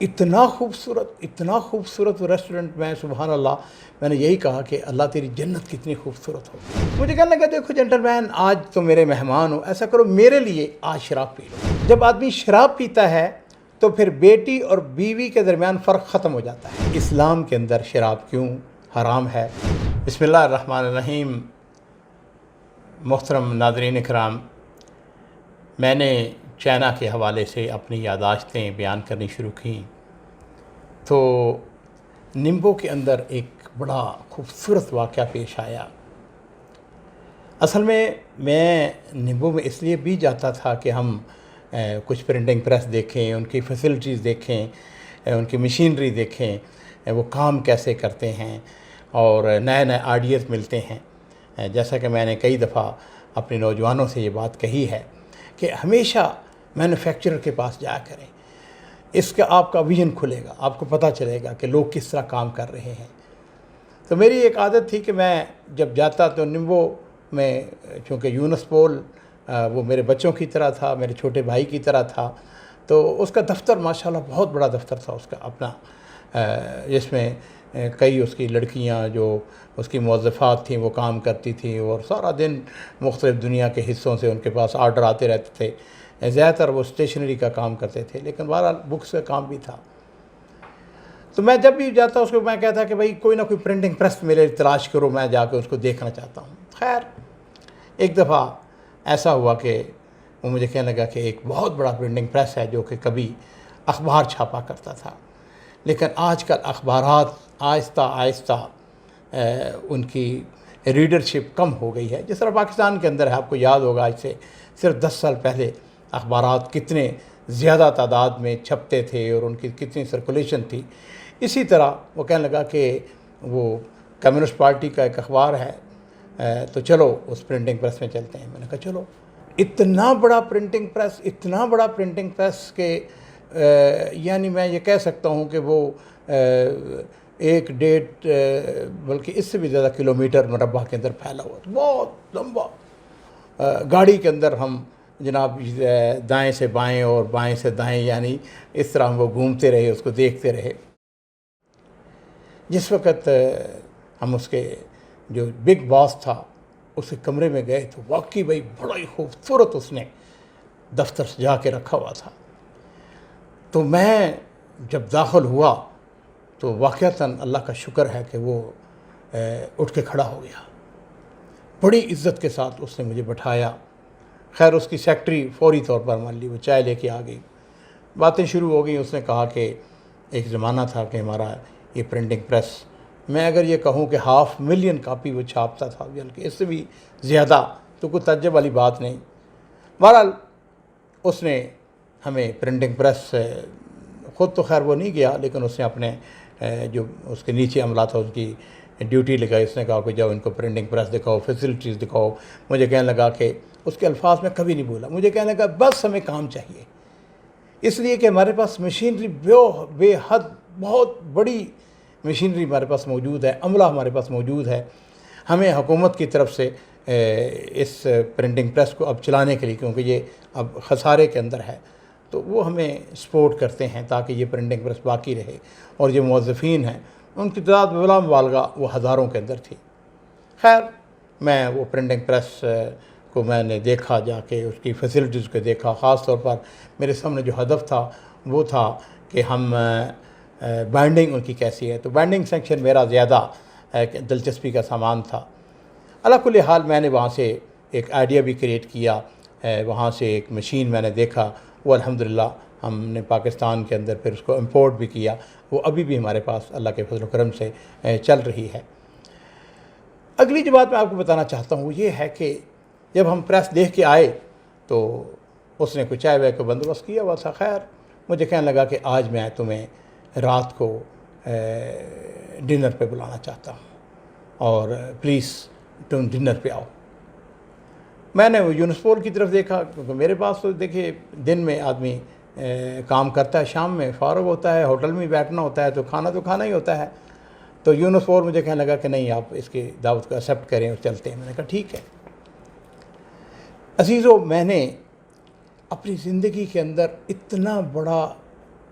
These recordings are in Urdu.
اتنا خوبصورت وہ ریسٹورنٹ، میں سبحان اللہ، میں نے یہی کہا کہ اللہ تیری جنت کتنی خوبصورت ہو۔ مجھے کہنے لگا دیکھو جنٹل مین، آج تو میرے مہمان ہو، ایسا کرو میرے لیے آج شراب پی لو۔ جب آدمی شراب پیتا ہے تو پھر بیٹی اور بیوی کے درمیان فرق ختم ہو جاتا ہے۔ اسلام کے اندر شراب کیوں حرام ہے؟ بسم اللہ الرحمن الرحیم۔ محترم ناظرین اکرام، میں نے چائنا کے حوالے سے اپنی یادداشتیں بیان کرنی شروع کیں تو نمبو کے اندر ایک بڑا خوبصورت واقعہ پیش آیا۔ اصل میں نمبو میں اس لیے بھی جاتا تھا کہ ہم کچھ پرنٹنگ پریس دیکھیں، ان کی فیسلٹیز دیکھیں، ان کی مشینری دیکھیں، وہ کام کیسے کرتے ہیں اور نئے نئے آئیڈیاز ملتے ہیں۔ جیسا کہ میں نے کئی دفعہ اپنے نوجوانوں سے یہ بات کہی ہے کہ ہمیشہ مینوفیکچرر کے پاس جایا کریں، اس کا آپ کا ویژن کھلے گا، آپ کو پتہ چلے گا کہ لوگ کس طرح کام کر رہے ہیں۔ تو میری ایک عادت تھی کہ میں جب جاتا تو نمبو میں، چونکہ یونس پول وہ میرے بچوں کی طرح تھا، میرے چھوٹے بھائی کی طرح تھا، تو اس کا دفتر ماشاءاللہ بہت بڑا دفتر تھا اس کا اپنا، جس میں کئی اس کی لڑکیاں جو اس کی موظفات تھیں وہ کام کرتی تھیں، اور سارا دن مختلف دنیا کے حصوں سے ان کے پاس آرڈر آتے رہتے تھے۔ زیادہ تر وہ اسٹیشنری کا کام کرتے تھے، لیکن بہرحال بکس کا کام بھی تھا۔ تو میں جب بھی جاتا اس کو میں کہتا کہ بھائی کوئی نہ کوئی پرنٹنگ پریس میرے تلاش کرو، میں جا کے اس کو دیکھنا چاہتا ہوں۔ خیر ایک دفعہ ایسا ہوا کہ وہ مجھے کہنے لگا کہ ایک بہت بڑا پرنٹنگ پریس ہے جو کہ کبھی اخبار چھاپا کرتا تھا، لیکن آج کل اخبارات آہستہ آہستہ ان کی ریڈرشپ کم ہو گئی ہے، جس طرح پاکستان کے اندر ہے۔ آپ کو یاد ہوگا آج سے صرف 10 سال پہلے اخبارات کتنے زیادہ تعداد میں چھپتے تھے اور ان کی کتنی سرکولیشن تھی۔ اسی طرح وہ کہنے لگا کہ وہ کمیونسٹ پارٹی کا ایک اخبار ہے، تو چلو اس پرنٹنگ پریس میں چلتے ہیں۔ میں نے کہا چلو۔ اتنا بڑا پرنٹنگ پریس کہ یعنی میں یہ کہہ سکتا ہوں کہ وہ 1.5 بلکہ اس سے بھی زیادہ کلومیٹر مربع کے اندر پھیلا ہوا تھا، بہت لمبا۔ گاڑی کے اندر ہم جناب دائیں سے بائیں اور بائیں سے دائیں، یعنی اس طرح ہم وہ گھومتے رہے، اس کو دیکھتے رہے۔ جس وقت ہم اس کے جو بگ باس تھا اس کے کمرے میں گئے تو واقعی بھائی بڑا ہی خوبصورت اس نے دفتر سجا کے رکھا ہوا تھا۔ تو میں جب داخل ہوا تو واقعتاً اللہ کا شکر ہے کہ وہ اٹھ کے کھڑا ہو گیا، بڑی عزت کے ساتھ اس نے مجھے بٹھایا۔ خیر اس کی سیکٹری فوری طور پر مان لی، وہ چائے لے کے آ گئی، باتیں شروع ہو گئیں۔ اس نے کہا کہ ایک زمانہ تھا کہ ہمارا یہ پرنٹنگ پریس، میں اگر یہ کہوں کہ 500,000 کاپی وہ چھاپتا تھا، بلکہ اس سے بھی زیادہ، تو کوئی تعجب والی بات نہیں۔ بہرحال اس نے ہمیں پرنٹنگ پریس، خود تو خیر وہ نہیں گیا، لیکن اس نے اپنے جو اس کے نیچے عملہ تھا اس کی ڈیوٹی لگائی۔ اس نے کہا کہ جاؤ ان کو پرنٹنگ پریس دکھاؤ، فیسلٹیز دکھاؤ۔ مجھے کہنے لگا کہ اس کے الفاظ میں کبھی نہیں بولا، مجھے کہنے لگا بس ہمیں کام چاہیے، اس لیے کہ ہمارے پاس مشینری بے حد بہت بڑی مشینری ہمارے پاس موجود ہے، عملہ ہمارے پاس موجود ہے۔ ہمیں حکومت کی طرف سے اس پرنٹنگ پریس کو اب چلانے کے لیے، کیونکہ یہ اب خسارے کے اندر ہے، تو وہ ہمیں سپورٹ کرتے ہیں تاکہ یہ پرنٹنگ پریس باقی رہے، اور جو موظفین ہیں ان کی تعداد بلا مبالغہ وہ ہزاروں کے اندر تھی۔ خیر میں وہ پرنٹنگ پریس کو میں نے دیکھا، جا کے اس کی فیسلٹیز کو دیکھا۔ خاص طور پر میرے سامنے جو ہدف تھا وہ تھا کہ ہم بائنڈنگ ان کی کیسی ہے، تو بائنڈنگ سیکشن میرا زیادہ دلچسپی کا سامان تھا۔ علی کل حال میں نے وہاں سے ایک آئیڈیا بھی کریٹ کیا، وہاں سے ایک مشین میں نے دیکھا، وہ الحمدللہ ہم نے پاکستان کے اندر پھر اس کو امپورٹ بھی کیا، وہ ابھی بھی ہمارے پاس اللہ کے فضل و کرم سے چل رہی ہے۔ اگلی جو بات میں آپ کو بتانا چاہتا ہوں وہ یہ ہے کہ جب ہم پریس دیکھ کے آئے تو اس نے کچھ چائے وائے کا بندوبست کیا ہوا تھا۔ خیر مجھے کہنے لگا کہ آج میں تمہیں رات کو ڈنر پہ بلانا چاہتا ہوں اور پلیز تم ڈنر پہ آؤ۔ میں نے وہ یونس پول کی طرف دیکھا، کیونکہ میرے پاس تو دیکھیے دن میں آدمی کام کرتا ہے، شام میں فارغ ہوتا ہے، ہوٹل میں بیٹھنا ہوتا ہے، تو کھانا ہی ہوتا ہے۔ تو یونس پول مجھے کہنے لگا کہ نہیں آپ اس کی دعوت کو ایکسیپٹ کریں اور چلتے ہیں۔ میں نے کہا ٹھیک ہے۔ عزیزو، میں نے اپنی زندگی کے اندر اتنا بڑا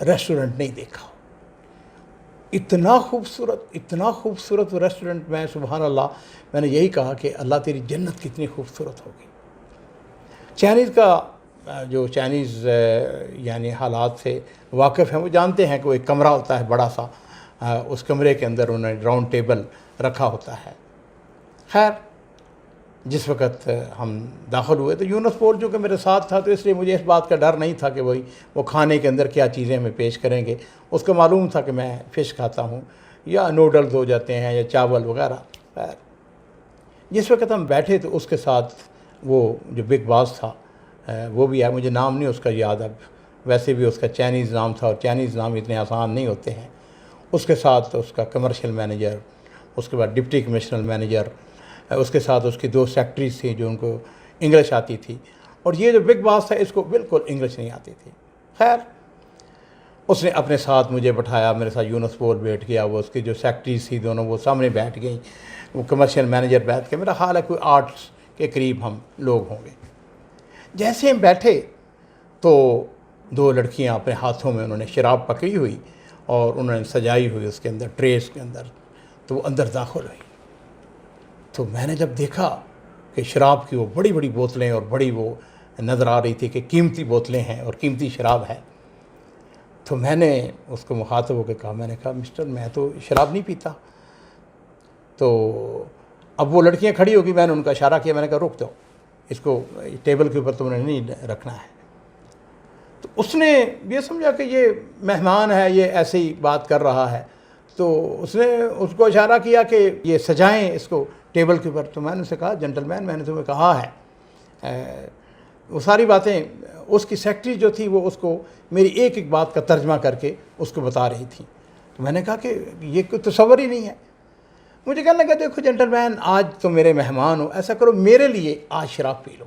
ریسٹورنٹ نہیں دیکھا. اتنا خوبصورت وہ ریسٹورنٹ. میں سبحان اللہ میں نے یہی کہا کہ اللہ تیری جنت کتنی خوبصورت ہوگی. چائنیز کا جو چائنیز یعنی حالات سے واقف ہیں وہ جانتے ہیں کہ وہ ایک کمرہ ہوتا ہے بڑا سا, اس کمرے کے اندر انہوں نے راؤنڈ ٹیبل رکھا ہوتا ہے. خیر جس وقت ہم داخل ہوئے تو یونس پول جو کہ میرے ساتھ تھا, تو اس لیے مجھے اس بات کا ڈر نہیں تھا کہ وہ کھانے کے اندر کیا چیزیں ہمیں پیش کریں گے. اس کو معلوم تھا کہ میں فش کھاتا ہوں یا نوڈلز ہو جاتے ہیں یا چاول وغیرہ. خیر جس وقت ہم بیٹھے تو اس کے ساتھ وہ جو بگ باس تھا وہ بھی ہے, مجھے نام نہیں اس کا یاد اب, ویسے بھی اس کا چائنیز نام تھا اور چائنیز نام اتنے آسان نہیں ہوتے ہیں. اس کے ساتھ اس کا کمرشل مینیجر, اس کے بعد ڈپٹی کمشنل مینیجر, اس کے ساتھ اس کی 2 سیکٹریز تھیں جو ان کو انگلش آتی تھی, اور یہ جو بگ باس تھا اس کو بالکل انگلش نہیں آتی تھی. خیر اس نے اپنے ساتھ مجھے بٹھایا, میرے ساتھ یونس پول بیٹھ گیا, وہ اس کی جو سیکٹریز تھی دونوں وہ سامنے بیٹھ گئیں, وہ کمرشل مینیجر بیٹھ کے, میرا خیال ہے کوئی 8 کے قریب ہم لوگ ہوں گے. جیسے ہم بیٹھے تو 2 لڑکیاں اپنے ہاتھوں میں انہوں نے شراب پکڑی ہوئی اور انہوں نے سجائی ہوئی اس کے اندر ٹریس کے اندر, تو وہ اندر داخل ہوئی. تو میں نے جب دیکھا کہ شراب کی وہ بڑی بڑی بوتلیں اور بڑی وہ نظر آ رہی تھی کہ قیمتی بوتلیں ہیں اور قیمتی شراب ہے, تو میں نے اس کو مخاطب ہو کے کہا, میں نے کہا مسٹر میں تو شراب نہیں پیتا. تو اب وہ لڑکیاں کھڑی ہوگی, میں نے ان کا اشارہ کیا, میں نے کہا رک جاؤ, اس کو ٹیبل کے اوپر تم نے نہیں رکھنا ہے. تو اس نے یہ سمجھا کہ یہ مہمان ہے, یہ ایسے ہی بات کر رہا ہے, تو اس نے اس کو اشارہ کیا کہ یہ سجائیں اس کو ٹیبل کے اوپر. تو میں نے اسے کہا جنٹل مین میں نے تمہیں کہا ہے, وہ ساری باتیں اس کی سیکٹری جو تھی وہ اس کو میری ایک ایک بات کا ترجمہ کر کے اس کو بتا رہی تھی. تو میں نے کہا کہ یہ کوئی تصور ہی نہیں ہے. مجھے کہنے لگا دیکھو جنٹل مین آج تم میرے مہمان ہو, ایسا کرو میرے لیے آج شراب پی لو.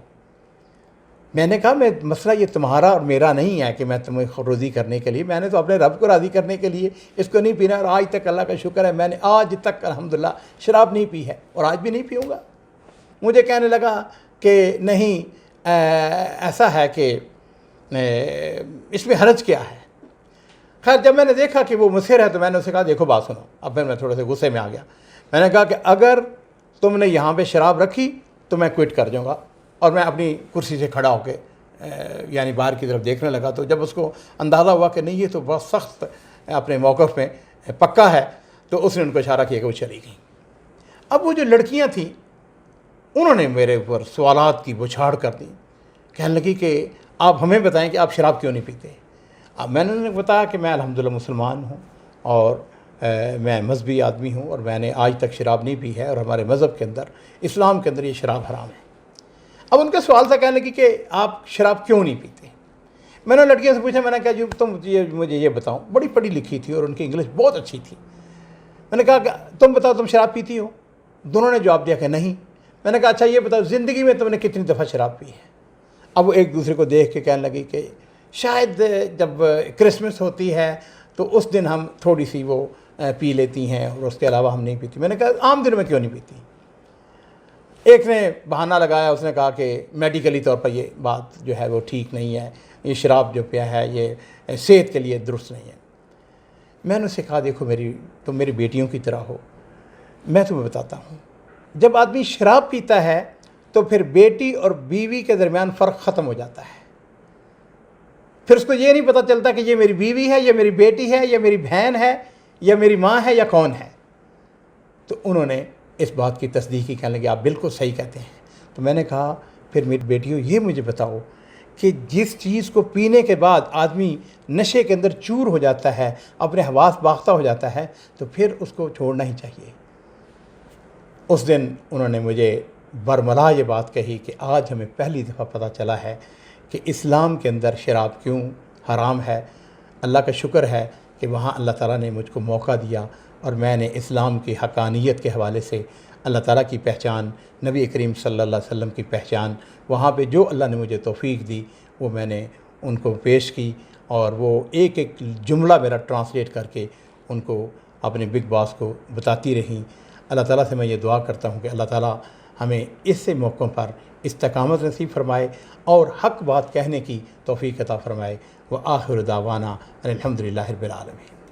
میں نے کہا میں مسئلہ یہ تمہارا اور میرا نہیں ہے کہ میں تمہیں راضی کرنے کے لیے, میں نے تو اپنے رب کو راضی کرنے کے لیے اس کو نہیں پینا, اور آج تک اللہ کا شکر ہے میں نے آج تک الحمدللہ شراب نہیں پی ہے اور آج بھی نہیں پیوں گا. مجھے کہنے لگا کہ نہیں ایسا ہے کہ اس میں حرج کیا ہے. خیر جب میں نے دیکھا کہ وہ مصر ہے تو میں نے اسے کہا دیکھو بات سنو. اب پھر میں تھوڑے سے غصے میں آ گیا. میں نے کہا کہ اگر تم نے یہاں پہ شراب رکھی تو میں کوئٹ کر جاؤں گا, اور میں اپنی کرسی سے کھڑا ہو کے یعنی باہر کی طرف دیکھنے لگا. تو جب اس کو اندازہ ہوا کہ نہیں یہ تو بہت سخت اپنے موقف میں پکا ہے, تو اس نے ان کو اشارہ کیا کہ وہ چلی گئیں. اب وہ جو لڑکیاں تھیں انہوں نے میرے اوپر سوالات کی بچھاڑ کر دی, کہنے لگی کہ آپ ہمیں بتائیں کہ آپ شراب کیوں نہیں پیتے. اب میں نے انہیں بتایا کہ میں الحمدللہ مسلمان ہوں اور میں مذہبی آدمی ہوں اور میں نے آج تک شراب نہیں پی ہے, اور ہمارے مذہب کے اندر اسلام کے اندر یہ شراب حرام ہے. اب ان کا سوال تھا, کہنے لگی کہ آپ شراب کیوں نہیں پیتے. میں نے لڑکیوں سے پوچھا, میں نے کہا جی تم مجھے یہ بتاؤ, بڑی پڑھی لکھی تھی اور ان کی انگلش بہت اچھی تھی. میں نے کہا کہ تم بتاؤ تم شراب پیتی ہو. دونوں نے جواب دیا کہ نہیں. میں نے کہا اچھا یہ بتاؤ زندگی میں تم نے کتنی دفعہ شراب پی ہے. اب وہ ایک دوسرے کو دیکھ کے کہنے لگی کہ شاید جب کرسمس ہوتی ہے تو اس دن ہم تھوڑی سی وہ پی لیتی ہیں اور اس کے علاوہ ہم نہیں پیتی. میں نے کہا عام دنوں میں کیوں نہیں پیتی. ایک نے بہانہ لگایا, اس نے کہا کہ میڈیکلی طور پر یہ بات جو ہے وہ ٹھیک نہیں ہے, یہ شراب جو پیا ہے یہ صحت کے لیے درست نہیں ہے. میں نے اسے کہا دیکھو تم میری بیٹیوں کی طرح ہو, میں تمہیں بتاتا ہوں جب آدمی شراب پیتا ہے تو پھر بیٹی اور بیوی کے درمیان فرق ختم ہو جاتا ہے. پھر اس کو یہ نہیں پتہ چلتا کہ یہ میری بیوی ہے, یہ میری بیٹی ہے, یہ میری بہن ہے, یا میری ماں ہے, یا کون ہے. تو انہوں نے اس بات کی تصدیق کی, کہنے لگے آپ بالکل صحیح کہتے ہیں. تو میں نے کہا پھر میری بیٹیوں یہ مجھے بتاؤ کہ جس چیز کو پینے کے بعد آدمی نشے کے اندر چور ہو جاتا ہے, اپنے حواس باختہ ہو جاتا ہے, تو پھر اس کو چھوڑنا ہی چاہیے. اس دن انہوں نے مجھے برملا یہ بات کہی کہ آج ہمیں پہلی دفعہ پتہ چلا ہے کہ اسلام کے اندر شراب کیوں حرام ہے. اللہ کا شکر ہے کہ وہاں اللہ تعالیٰ نے مجھ کو موقع دیا اور میں نے اسلام کی حقانیت کے حوالے سے اللہ تعالیٰ کی پہچان, نبی کریم صلی اللہ علیہ وسلم کی پہچان, وہاں پہ جو اللہ نے مجھے توفیق دی وہ میں نے ان کو پیش کی, اور وہ ایک ایک جملہ میرا ٹرانسلیٹ کر کے ان کو اپنے بگ باس کو بتاتی رہیں. اللہ تعالیٰ سے میں یہ دعا کرتا ہوں کہ اللہ تعالیٰ ہمیں اس سے موقعوں پر استقامت نصیب فرمائے اور حق بات کہنے کی توفیق عطا فرمائے۔ وآخر دعوانا ان الحمد للہ رب العالمین۔